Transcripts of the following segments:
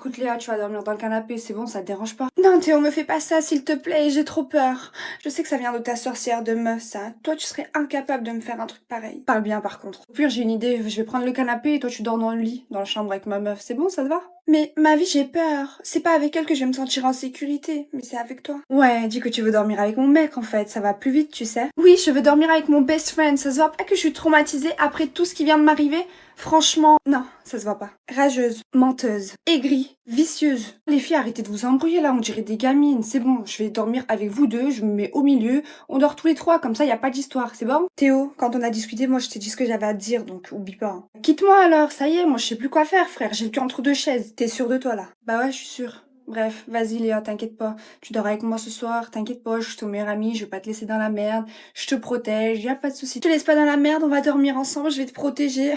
Écoute Léa, tu vas dormir dans le canapé, c'est bon, ça te dérange pas? Non Théo, me fais pas ça s'il te plaît, j'ai trop peur. Je sais que ça vient de ta sorcière de meuf, ça. Toi, tu serais incapable de me faire un truc pareil. Parle bien par contre. Au pire, j'ai une idée, je vais prendre le canapé et toi tu dors dans le lit, dans la chambre avec ma meuf, c'est bon, ça te va? Mais ma vie, j'ai peur. C'est pas avec elle que je vais me sentir en sécurité, mais c'est avec toi. Ouais, dis que tu veux dormir avec mon mec en fait, ça va plus vite, tu sais. Oui, je veux dormir avec mon best friend, ça se voit pas que je suis traumatisée après tout ce qui vient de m'arriver? Franchement, non, ça se voit pas. Rageuse, menteuse, aigrie, vicieuse. Les filles, arrêtez de vous embrouiller là, on dirait des gamines. C'est bon, je vais dormir avec vous deux, je me mets au milieu, on dort tous les trois, comme ça y a pas d'histoire, c'est bon? Théo, quand on a discuté, moi je t'ai dit ce que j'avais à te dire, donc oublie pas. Hein. Quitte-moi alors, ça y est, moi je sais plus quoi faire, frère, j'ai le cul entre deux chaises. T'es sûr de toi là? Bah ouais, je suis sûre. Bref, vas-y Léa, t'inquiète pas. Tu dors avec moi ce soir, t'inquiète pas, je suis ton meilleur ami, je vais pas te laisser dans la merde, je te protège, y a pas de souci. Je te laisse pas dans la merde, on va dormir ensemble, je vais te protéger.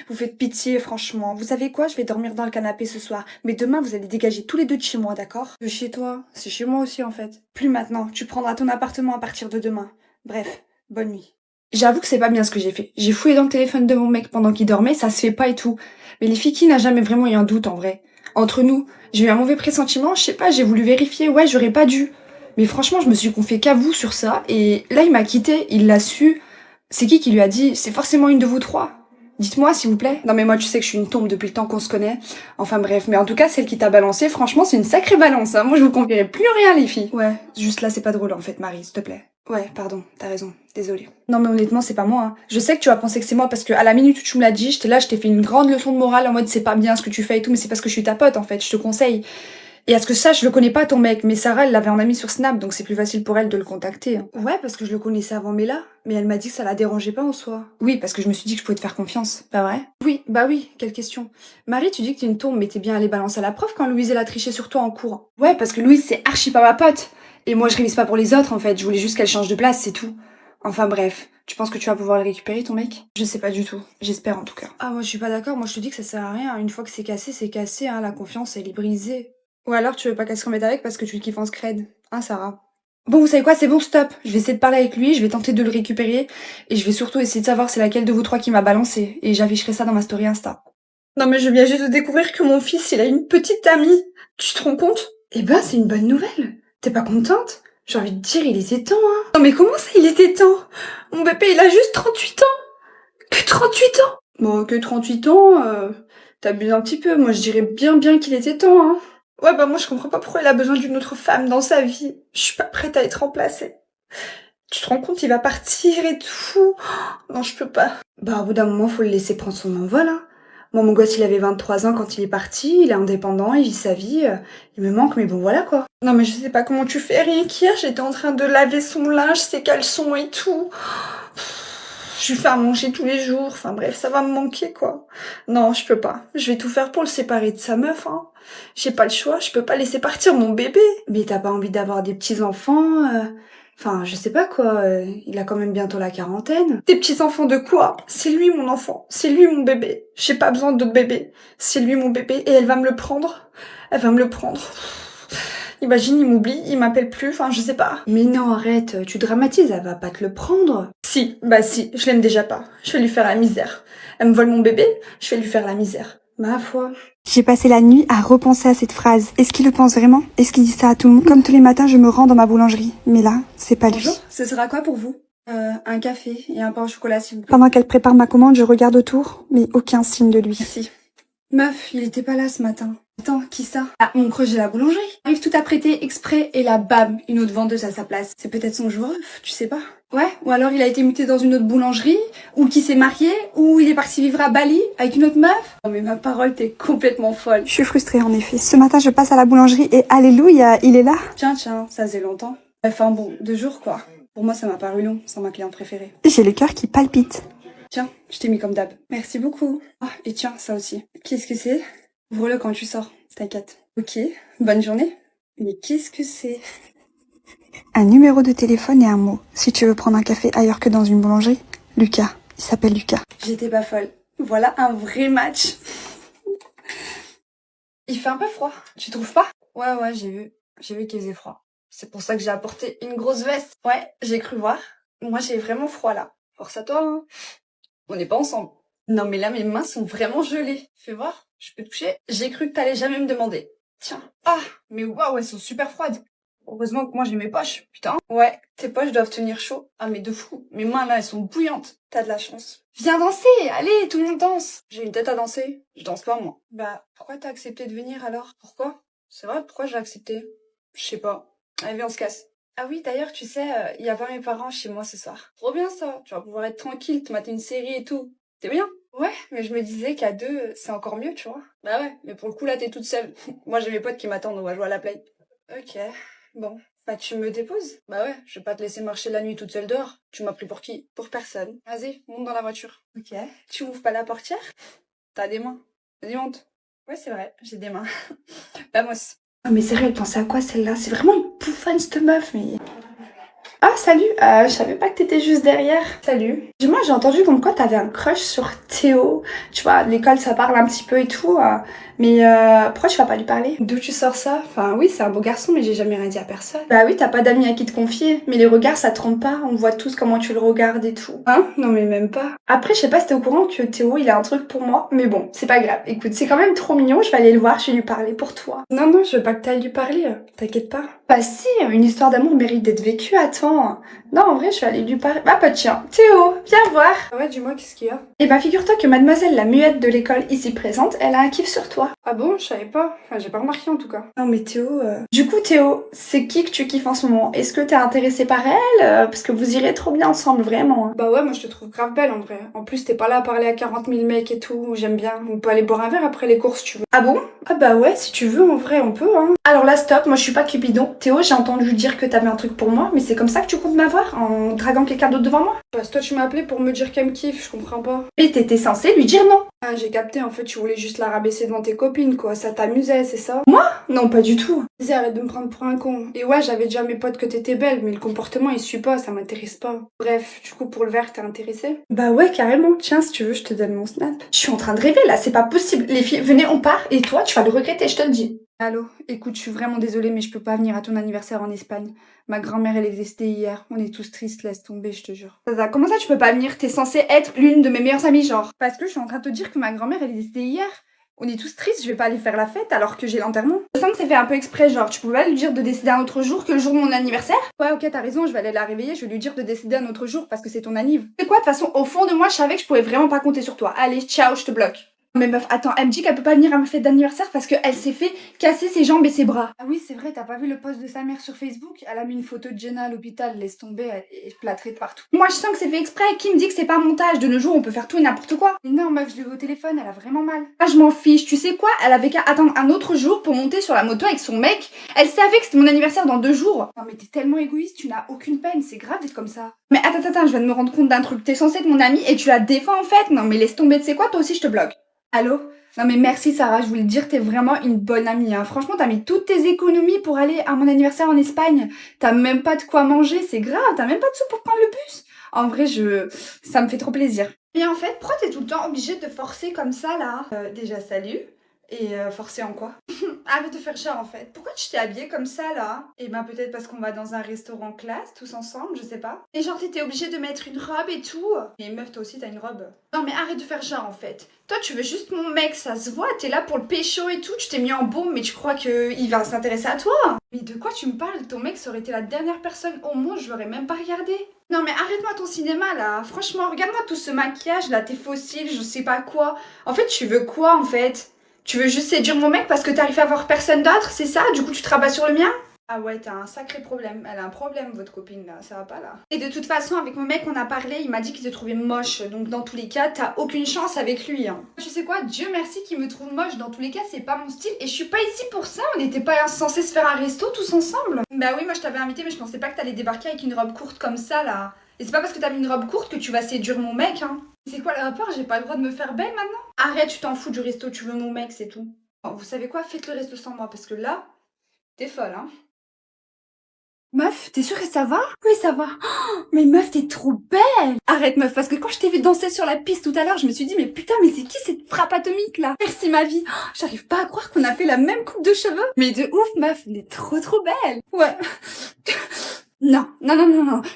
Vous faites pitié, franchement. Vous savez quoi? Je vais dormir dans le canapé ce soir. Mais demain, vous allez dégager tous les deux de chez moi, d'accord? De chez toi? C'est chez moi aussi, en fait. Plus maintenant. Tu prendras ton appartement à partir de demain. Bref, bonne nuit. J'avoue que c'est pas bien ce que j'ai fait. J'ai fouillé dans le téléphone de mon mec pendant qu'il dormait, ça se fait pas et tout. Mais les filles, qui n'a jamais vraiment eu un doute, en vrai? Entre nous, j'ai eu un mauvais pressentiment, je sais pas, j'ai voulu vérifier, ouais, j'aurais pas dû. Mais franchement, je me suis confiée qu'à vous sur ça, et là, il m'a quitté, il l'a su. C'est qui lui a dit? C'est forcément une de vous trois. Dites-moi, s'il vous plaît. Non, mais moi, tu sais que je suis une tombe depuis le temps qu'on se connaît. Enfin, bref. Mais en tout cas, celle qui t'a balancé, franchement, c'est une sacrée balance, hein. Moi, je vous confierai plus rien, les filles. Ouais, juste là, c'est pas drôle, en fait, Marie, s'il te plaît. Ouais, pardon, t'as raison. Désolée. Non, mais honnêtement, c'est pas moi, hein. Je sais que tu vas penser que c'est moi parce que à la minute où tu me l'as dit, j'étais là, je t'ai fait une grande leçon de morale en mode c'est pas bien ce que tu fais et tout, mais c'est parce que je suis ta pote, en fait. Je te conseille. Et à ce que ça, je le connais pas ton mec, mais Sarah, elle l'avait en ami sur Snap, donc c'est plus facile pour elle de le contacter. Hein. Ouais, parce que je le connaissais avant Mela, mais elle m'a dit que ça la dérangeait pas en soi. Oui, parce que je me suis dit que je pouvais te faire confiance. Pas vrai? Oui, bah oui, quelle question. Marie, tu dis que t'es une tombe, mais t'es bien allée balancer à la prof quand Louise elle a triché sur toi en cours. Ouais, parce que Louise c'est archi pas ma pote. Et moi je révise pas pour les autres en fait, je voulais juste qu'elle change de place, c'est tout. Enfin bref, tu penses que tu vas pouvoir le récupérer ton mec? Je sais pas du tout, j'espère en tout cas. Ah moi je suis pas d'accord, moi je te dis que ça sert à rien, une fois que c'est cassé, hein, la confiance elle est brisée. Ou alors tu veux pas qu'elle se remette avec parce que tu le kiffes en scred. Hein, Sarah? Bon, vous savez quoi, c'est bon, stop. Je vais essayer de parler avec lui, je vais tenter de le récupérer. Et je vais surtout essayer de savoir c'est laquelle de vous trois qui m'a balancé. Et j'afficherai ça dans ma story Insta. Non mais je viens juste de découvrir que mon fils, il a une petite amie. Tu te rends compte? Eh ben, c'est une bonne nouvelle. T'es pas contente? J'ai envie de dire, il était temps, hein. Non mais comment ça, il était temps? Mon bébé, il a juste 38 ans. Que 38 ans? Bon, que 38 ans, t'abuses un petit peu. Moi, je dirais bien qu'il était temps, hein. Ouais, bah moi je comprends pas pourquoi il a besoin d'une autre femme dans sa vie. Je suis pas prête à être remplacée. Tu te rends compte, il va partir et tout. Non, je peux pas. Bah au bout d'un moment, faut le laisser prendre son envol, hein. Moi, mon gosse, il avait 23 ans quand il est parti, il est indépendant, il vit sa vie. Il me manque, mais bon, voilà quoi. Non, mais je sais pas comment tu fais, rien qu'hier, j'étais en train de laver son linge, ses caleçons et tout. Je lui fais à manger tous les jours, enfin bref, ça va me manquer quoi. Non, je peux pas. Je vais tout faire pour le séparer de sa meuf, hein. J'ai pas le choix, je peux pas laisser partir mon bébé. Mais t'as pas envie d'avoir des petits-enfants Enfin, je sais pas quoi, il a quand même bientôt la quarantaine. Des petits-enfants de quoi? C'est lui mon enfant, c'est lui mon bébé. J'ai pas besoin d'autres bébés. C'est lui mon bébé et elle va me le prendre. Elle va me le prendre. Imagine, il m'oublie, il m'appelle plus, enfin je sais pas. Mais non, arrête, tu dramatises, elle va pas te le prendre. Si, bah si, je l'aime déjà pas. Je vais lui faire la misère. Elle me vole mon bébé, je vais lui faire la misère. Ma foi. J'ai passé la nuit à repenser à cette phrase. Est-ce qu'il le pense vraiment? Est-ce qu'il dit ça à tout le monde? Comme tous les matins, je me rends dans ma boulangerie. Mais là, c'est pas lui. Bonjour, ce sera quoi pour vous? Un café et un pain au chocolat s'il vous plaît. Pendant qu'elle prépare ma commande, je regarde autour, mais aucun signe de lui. Merci. Meuf, il était pas là ce matin. Attends, qui ça? Ah, mon crush de la boulangerie. Arrive tout apprêté, exprès, et là, bam, une autre vendeuse à sa place. C'est peut-être son joueur, tu sais pas. Ouais, ou alors il a été muté dans une autre boulangerie, ou qu'il s'est marié, ou il est parti vivre à Bali avec une autre meuf. Oh mais ma parole, t'es complètement folle. Je suis frustrée en effet. Ce matin, je passe à la boulangerie et alléluia, il est là. Tiens, ça faisait longtemps. Enfin bon, 2 jours quoi. Pour moi, ça m'a paru long, sans ma cliente préférée. J'ai le cœur qui palpite. Tiens, je t'ai mis comme d'hab. Merci beaucoup. Ah, et tiens, ça aussi. Qu'est-ce que c'est? Ouvre-le quand tu sors, t'inquiète. Ok, bonne journée. Mais qu'est-ce que c'est? Un numéro de téléphone et un mot. Si tu veux prendre un café ailleurs que dans une boulangerie, Lucas. Il s'appelle Lucas. J'étais pas folle. Voilà un vrai match. Il fait un peu froid, tu trouves pas? Ouais, j'ai vu. J'ai vu qu'il faisait froid. C'est pour ça que j'ai apporté une grosse veste. Ouais, j'ai cru voir. Moi, j'ai vraiment froid là. Force à toi, hein. On n'est pas ensemble. Non mais là mes mains sont vraiment gelées. Fais voir, je peux toucher. J'ai cru que t'allais jamais me demander. Tiens. Ah, mais waouh, elles sont super froides. Heureusement que moi j'ai mes poches, putain. Ouais, tes poches doivent tenir chaud. Ah mais de fou, mes mains là elles sont bouillantes. T'as de la chance. Viens danser, allez, tout le monde danse. J'ai une tête à danser, je danse pas moi. Bah, pourquoi t'as accepté de venir alors? Pourquoi? C'est vrai, pourquoi j'ai accepté? Je sais pas. Allez, viens, on se casse. Ah oui, d'ailleurs, tu sais, y a pas mes parents chez moi ce soir. Trop bien ça, tu vas pouvoir être tranquille, te mater une série et tout. C'est bien. Ouais, mais je me disais qu'à deux, c'est encore mieux, tu vois. Bah ouais, mais pour le coup là, t'es toute seule. Moi j'ai mes potes qui m'attendent, on va jouer à la play. Ok, bon. Bah tu me déposes? Bah ouais, je vais pas te laisser marcher la nuit toute seule dehors. Tu m'as pris pour qui? Pour personne. Vas-y, monte dans la voiture. Ok. Tu ouvres pas la portière? T'as des mains. Vas-y, monte. Ouais, c'est vrai, j'ai des mains. Vamos. Oh mais sérieux, elle pensait à quoi celle-là? C'est vraiment une bouffonne cette meuf, mais... Ah, salut, je savais pas que t'étais juste derrière. Salut. Dis-moi, j'ai entendu comme quoi t'avais un crush sur Théo. Tu vois, à l'école, ça parle un petit peu et tout. Mais pourquoi tu vas pas lui parler? D'où tu sors ça? Enfin, oui, c'est un beau garçon, mais j'ai jamais rien dit à personne. Bah oui, t'as pas d'amis à qui te confier. Mais les regards, ça trompe pas. On voit tous comment tu le regardes et tout. Hein? Non, mais même pas. Après, je sais pas si t'es au courant que Théo, il a un truc pour moi. Mais bon, c'est pas grave. Écoute, c'est quand même trop mignon. Je vais aller le voir, je vais lui parler pour toi. Non, non, je veux pas que t'ailles lui parler. T'inquiète pas. Bah si, une histoire d'amour mérite d'être vécue, attends. Non, en vrai, je vais aller lui parler. Ah, pas de chien. Théo, viens voir. Ouais, dis-moi, qu'est-ce qu'il y a? Eh ben, figure-toi que mademoiselle la muette de l'école ici présente, elle a un kiff sur toi. Ah bon, je savais pas. Enfin, j'ai pas remarqué en tout cas. Non, mais Théo... Du coup, Théo, c'est qui que tu kiffes en ce moment? Est-ce que t'es intéressé par elle? Parce que vous irez trop bien ensemble, vraiment. Bah ouais, moi je te trouve grave belle en vrai. En plus, t'es pas là à parler à 40 000 mecs et tout. J'aime bien. On peut aller boire un verre après les courses, tu veux. Ah bon? Ah bah ouais, si tu veux, en vrai, on peut, hein. Alors là, stop, moi je suis pas Cupidon. Théo, j'ai entendu dire que t'avais un truc pour moi, mais c'est comme ça que tu comptes m'avoir? En draguant quelqu'un d'autre devant moi? Parce que toi, tu m'as appelé pour me dire qu'elle me kiffe, je comprends pas. Et t'étais censé lui dire non. Ah, j'ai capté, en fait, tu voulais juste la rabaisser devant tes copines, quoi. Ça t'amusait, c'est ça? Moi? Non, pas du tout. Vas-y, arrête de me prendre pour un con. Et ouais, j'avais déjà mes potes que t'étais belle, mais le comportement, il suit pas, ça m'intéresse pas. Bref, du coup, pour le verre, t'es intéressée? Bah ouais, carrément. Tiens, si tu veux, je te donne mon snap. Je suis en train de rêver, là, c'est pas possible. Les filles, venez, on part, et toi, tu vas le regretter, je te le dis. Allô, écoute, je suis vraiment désolée, mais je peux pas venir à ton anniversaire en Espagne. Ma grand-mère, elle est décédée hier. On est tous tristes, laisse tomber, je te jure. Zaza, comment ça tu peux pas venir? T'es censée être l'une de mes meilleures amies, genre. Parce que je suis en train de te dire que ma grand-mère, elle est décédée hier. On est tous tristes, je vais pas aller faire la fête alors que j'ai l'enterrement. Je sens que c'est fait un peu exprès, genre, tu pouvais pas lui dire de décéder un autre jour que le jour de mon anniversaire? Ouais, ok, t'as raison, je vais aller la réveiller, je vais lui dire de décéder un autre jour parce que c'est ton anniv. C'est quoi, de toute façon, au fond de moi, je savais que je pouvais vraiment pas compter sur toi. Allez, ciao, je te bloque. Mais meuf, attends, elle me dit qu'elle peut pas venir à ma fête d'anniversaire parce qu'elle s'est fait casser ses jambes et ses bras. Ah oui, c'est vrai, t'as pas vu le post de sa mère sur Facebook? Elle a mis une photo de Jenna à l'hôpital, laisse tomber, elle est plâtrée de partout. Moi, je sens que c'est fait exprès. Qui me dit que c'est pas un montage? De nos jours, on peut faire tout et n'importe quoi. Mais non, meuf, je l'ai vu au téléphone, elle a vraiment mal. Ah, je m'en fiche, tu sais quoi? Elle avait qu'à attendre un autre jour pour monter sur la moto avec son mec. Elle savait que c'était mon anniversaire dans 2 jours. Non, mais t'es tellement égoïste, tu n'as aucune peine, c'est grave d'être comme ça. Mais attends, je viens de me rendre compte d'un truc. T'es censée être mon amie et tu la défends en fait? Non, mais laisse tomber, tu sais quoi? Toi aussi, je te bloque. Allô? Non mais merci Sarah, je voulais te dire, t'es vraiment une bonne amie, hein. Franchement, t'as mis toutes tes économies pour aller à mon anniversaire en Espagne. T'as même pas de quoi manger, c'est grave, t'as même pas de sous pour prendre le bus. En vrai, ça me fait trop plaisir. Et en fait, pourquoi t'es tout le temps obligée de forcer comme ça, là? Déjà, salut. Et forcer en quoi? Arrête de faire genre en fait. Pourquoi tu t'es habillée comme ça là? Eh ben peut-être parce qu'on va dans un restaurant classe tous ensemble, je sais pas. Et genre t'étais obligée de mettre une robe et tout. Mais meuf toi aussi t'as une robe. Non mais arrête de faire genre en fait. Toi tu veux juste mon mec, ça se voit, t'es là pour le pécho et tout, tu t'es mis en baume mais tu crois qu'il va s'intéresser à toi? Mais de quoi tu me parles? Ton mec ça aurait été la dernière personne au monde, je l'aurais même pas regardé. Non mais arrête-moi ton cinéma là. Franchement regarde-moi tout ce maquillage là, tes fossiles, je sais pas quoi. En fait tu veux quoi en fait? Tu veux juste séduire mon mec parce que t'arrives à voir personne d'autre, c'est ça? Du coup, tu te rabats sur le mien? Ah ouais, t'as un sacré problème. Elle a un problème, votre copine, là. Ça va pas, là. Et de toute façon, avec mon mec, on a parlé, il m'a dit qu'il te trouvait moche. Donc, dans tous les cas, t'as aucune chance avec lui, hein. Tu sais quoi? Dieu merci qu'il me trouve moche. Dans tous les cas, c'est pas mon style. Et je suis pas ici pour ça. On n'était pas censés se faire un resto tous ensemble. Bah oui, moi, je t'avais invité, mais je pensais pas que t'allais débarquer avec une robe courte comme ça, là. Et c'est pas parce que t'as mis une robe courte que tu vas séduire mon mec, hein. C'est quoi le rapport? J'ai pas le droit de me faire belle, maintenant? Arrête, tu t'en fous du resto, tu veux mon mec, c'est tout. Vous savez quoi? Faites le resto sans moi, parce que là, t'es folle, hein. Meuf, t'es sûre que ça va? Oui, ça va. Oh, mais meuf, t'es trop belle! Arrête, meuf, parce que quand je t'ai vu danser sur la piste tout à l'heure, je me suis dit, mais putain, mais c'est qui cette frappe atomique, là? Merci, ma vie. Oh, j'arrive pas à croire qu'on a fait la même coupe de cheveux. Mais de ouf, meuf, on est trop belle. Ouais. Non,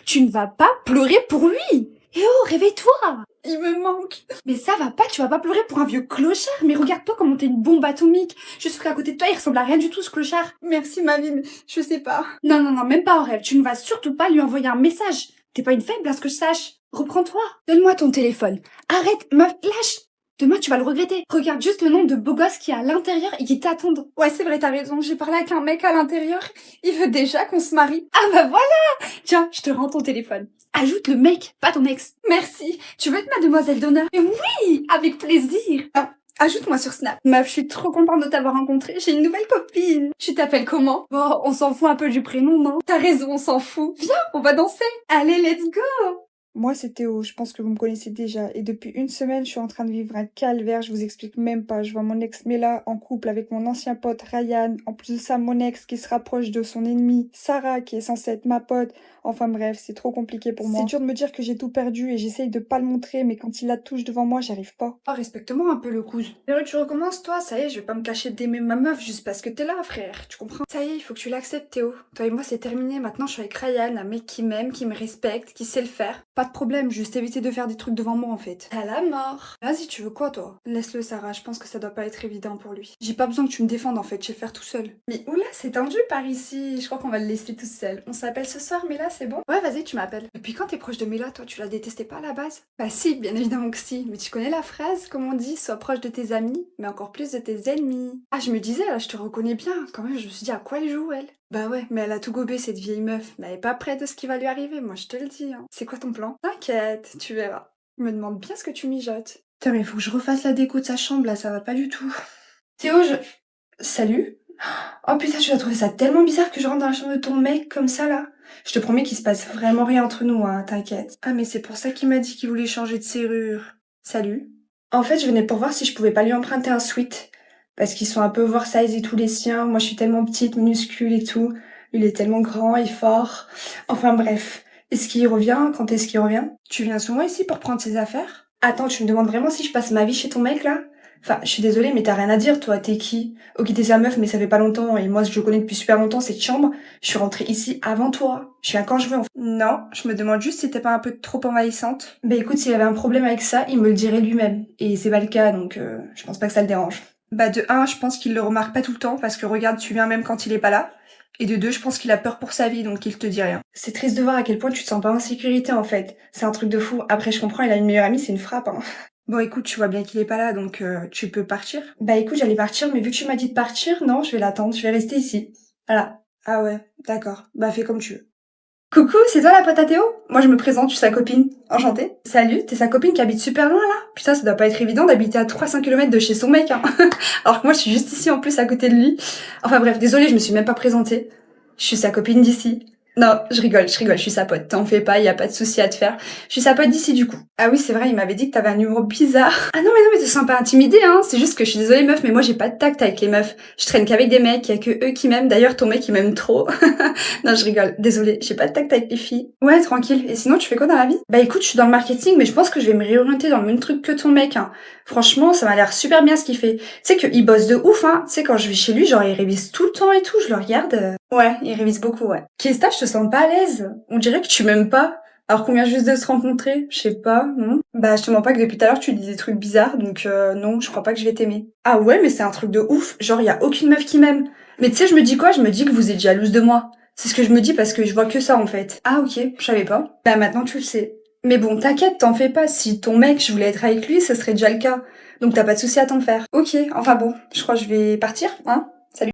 tu ne vas pas pleurer pour lui. Eh oh, réveille-toi! Il me manque. Mais ça va pas, tu vas pas pleurer pour un vieux clochard. Mais regarde-toi comment t'es une bombe atomique. Je suis sûre qu'à côté de toi, il ressemble à rien du tout, ce clochard. Merci, ma vie, mais je sais pas. Non, non, non, même pas en rêve. Tu ne vas surtout pas lui envoyer un message. T'es pas une faible, à ce que je sache. Reprends-toi. Donne-moi ton téléphone. Arrête, meuf, lâche. Demain, tu vas le regretter. Regarde juste le nombre de beaux gosses qu'il y a à l'intérieur et qui t'attendent. Ouais, c'est vrai, t'as raison. J'ai parlé avec un mec à l'intérieur. Il veut déjà qu'on se marie. Ah bah voilà! Tiens, je te rends ton téléphone. Ajoute le mec, pas ton ex. Merci. Tu veux être ma demoiselle d'honneur? Oui, avec plaisir. Ah, ajoute-moi sur Snap. Meuf, je suis trop contente de t'avoir rencontré. J'ai une nouvelle copine. Tu t'appelles comment? Bon, on s'en fout un peu du prénom, non? T'as raison, on s'en fout. Viens, on va danser. Allez, let's go. Moi, c'est Théo, je pense que vous me connaissez déjà. Et depuis une semaine, je suis en train de vivre un calvaire, je vous explique même pas. Je vois mon ex Mela en couple avec mon ancien pote Ryan. En plus de ça, mon ex qui se rapproche de son ennemie, Sarah, qui est censée être ma pote. Enfin bref, c'est trop compliqué pour moi. C'est dur de me dire que j'ai tout perdu et j'essaye de pas le montrer, mais quand il la touche devant moi, j'arrive pas. Oh, respecte-moi un peu le cousin. Sérieux, tu recommences, toi? Ça y est, je vais pas me cacher d'aimer ma meuf juste parce que t'es là, frère. Tu comprends? Ça y est, il faut que tu l'acceptes, Théo. Toi et moi, c'est terminé. Maintenant, je suis avec Ryan, un mec qui m'aime, qui me respecte, qui sait le faire. Pas de problème, juste éviter de faire des trucs devant moi, en fait. À la mort. Vas-y, tu veux quoi, toi? Laisse-le, Sarah. Je pense que ça doit pas être évident pour lui. J'ai pas besoin que tu me défendes, en fait. Je vais le faire tout seul. Mais oula, c'est tendu par ici. Je crois qu'on va le laisser tout seul. On s'appelle ce soir, mais là, c'est bon? Ouais, vas-y, tu m'appelles. Depuis quand t'es proche de Mela, toi? Tu la détestais pas à la base? Bah si, bien évidemment que si. Mais tu connais la phrase, comme on dit, sois proche de tes amis, mais encore plus de tes ennemis. Ah, je me disais, là, je te reconnais bien. Quand même, je me suis dit, à quoi elle joue, elle? Bah ouais, mais elle a tout gobé, cette vieille meuf. Mais elle est pas prête de ce qui va lui arriver, moi, je te le dis. Hein. C'est quoi ton plan? T'inquiète, tu verras. Je me demande bien ce que tu mijotes. Putain, mais faut que je refasse la déco de sa chambre, là, ça va pas du tout. Théo, Salut? Oh putain, tu as trouvé ça tellement bizarre que je rentre dans la chambre de ton mec comme ça là. Je te promets qu'il se passe vraiment rien entre nous, hein, t'inquiète. Ah mais c'est pour ça qu'il m'a dit qu'il voulait changer de serrure. Salut. En fait, je venais pour voir si je pouvais pas lui emprunter un sweat. Parce qu'ils sont un peu oversize et tous les siens. Moi, je suis tellement petite, minuscule et tout. Il est tellement grand et fort. Enfin bref. Est-ce qu'il revient? Quand est-ce qu'il revient? Tu viens souvent ici pour prendre ses affaires? Attends, tu me demandes vraiment si je passe ma vie chez ton mec là? Enfin, je suis désolée, mais t'as rien à dire, toi, t'es qui? Ok, t'es sa meuf, mais ça fait pas longtemps, et moi, je le connais depuis super longtemps, cette chambre. Je suis rentrée ici avant toi. Je viens quand je veux, en fait. Non, je me demande juste si t'es pas un peu trop envahissante. Bah écoute, s'il avait un problème avec ça, il me le dirait lui-même. Et c'est pas le cas, donc je pense pas que ça le dérange. Bah de un, je pense qu'il le remarque pas tout le temps, parce que regarde, tu viens même quand il est pas là. Et de deux, je pense qu'il a peur pour sa vie, donc il te dit rien. C'est triste de voir à quel point tu te sens pas en sécurité, en fait. C'est un truc de fou. Après, je comprends, il a une meilleure amie, c'est une frappe, hein. Bon, écoute, tu vois bien qu'il est pas là, donc tu peux partir. Bah écoute, j'allais partir, mais vu que tu m'as dit de partir, non, je vais l'attendre, je vais rester ici. Voilà. Ah ouais, d'accord. Bah fais comme tu veux. Coucou, c'est toi la pote à Théo? Moi je me présente, je suis sa copine. Enchantée. Salut, t'es sa copine qui habite super loin là? Putain, ça doit pas être évident d'habiter à 300 km de chez son mec, hein. Alors que moi je suis juste ici en plus à côté de lui. Enfin bref, désolée, je me suis même pas présentée. Je suis sa copine d'ici. Non, je rigole, je suis sa pote. T'en fais pas, y a pas de souci à te faire. Je suis sa pote d'ici du coup. Ah oui, c'est vrai, il m'avait dit que t'avais un numéro bizarre. Ah non, mais te sens pas intimidée, hein. C'est juste que je suis désolée, meuf, mais moi j'ai pas de tact avec les meufs. Je traîne qu'avec des mecs, y a que eux qui m'aiment. D'ailleurs, ton mec, il m'aime trop. Non, je rigole. Désolée, j'ai pas de tact avec les filles. Ouais, tranquille. Et sinon, tu fais quoi dans la vie? Bah écoute, je suis dans le marketing, mais je pense que je vais me réorienter dans le même truc que ton mec, hein. Franchement, ça m'a l'air super bien ce qu'il fait. Tu sais qu'il bosse de ouf, hein. Tu sais, quand je vais chez lui, genre, il révise tout le temps et tout, je le regarde. Ouais, il révise beaucoup, ouais. Qu'est-ce que je te sens pas à l'aise? On dirait que tu m'aimes pas. Alors qu'on vient juste de se rencontrer, je sais pas, non? Bah je te mens pas que depuis tout à l'heure tu dis des trucs bizarres, donc non, je crois pas que je vais t'aimer. Ah ouais, mais c'est un truc de ouf, genre y a aucune meuf qui m'aime. Mais tu sais, je me dis quoi? Je me dis que vous êtes jalouse de moi. C'est ce que je me dis parce que je vois que ça en fait. Ah ok, je savais pas. Bah maintenant tu le sais. Mais bon, t'inquiète, t'en fais pas, si ton mec, je voulais être avec lui, ce serait déjà le cas. Donc t'as pas de souci à t'en faire. Ok, enfin bon, je crois que je vais partir, hein?